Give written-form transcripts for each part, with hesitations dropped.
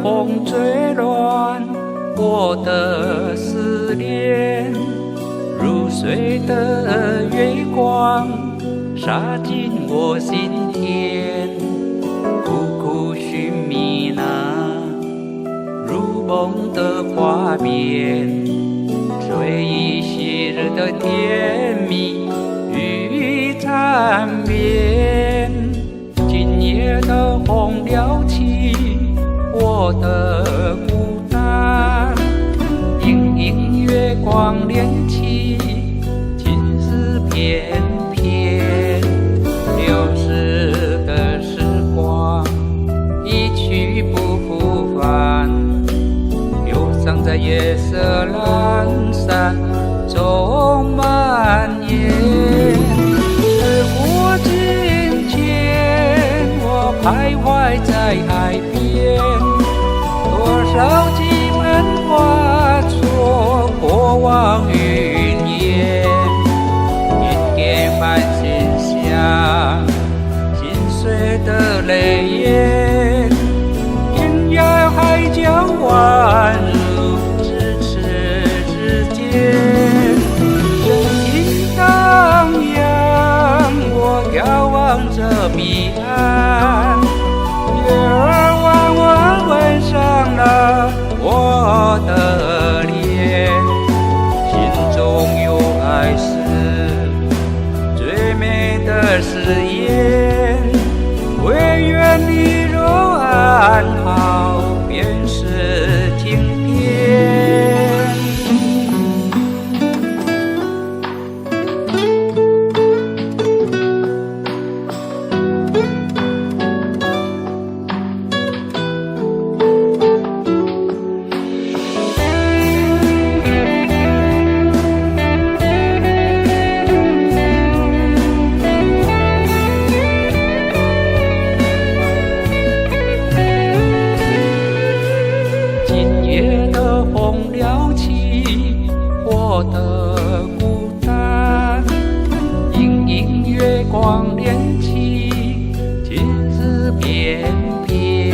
风吹乱我的思念，如水的月光洒进我心田，苦苦寻觅那如梦的画面，追忆昔日的甜蜜与缠绵。今夜的风撩起我的孤单，隐隐月光连起情丝翩翩，流逝的时光一去不复返，忧伤在夜色阑珊中蔓延。时过境迁，我徘徊在海边，多少几盆化作过往云烟，点点繁星像心碎的泪眼，天涯海角宛如咫尺之间，真情荡漾，我眺望着彼岸，月儿弯弯吻上了我的脸，心中有爱是最美的誓言，唯愿你若安好，便是晴天。风撩起我的孤单，隐隐月光连起情丝翩翩，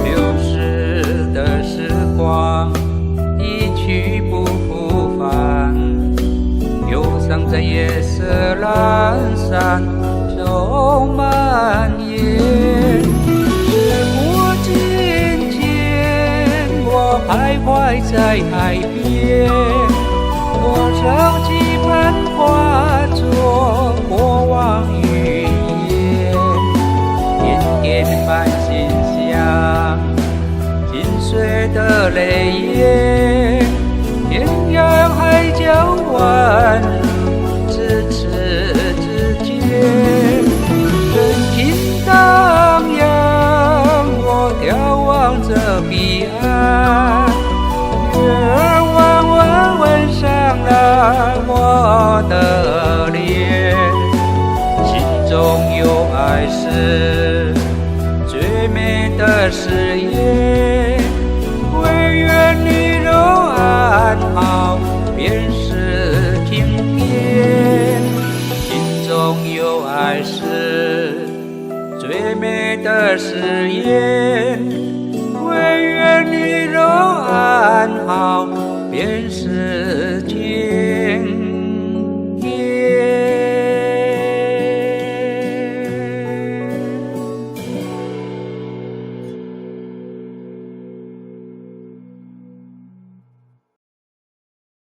流逝的时光一去不复返，忧伤在夜色阑珊中蔓延。徘徊在海边，多少几盆化作过往云烟，点点繁星像心碎的泪眼，天涯海角宛如咫尺之间，真情荡漾，我眺望着彼岸，月儿弯弯吻上了我的脸，心中有爱是最美的誓言，唯愿你若安好，便是晴天。心中有爱是最美的誓言，唯愿你若安好，便是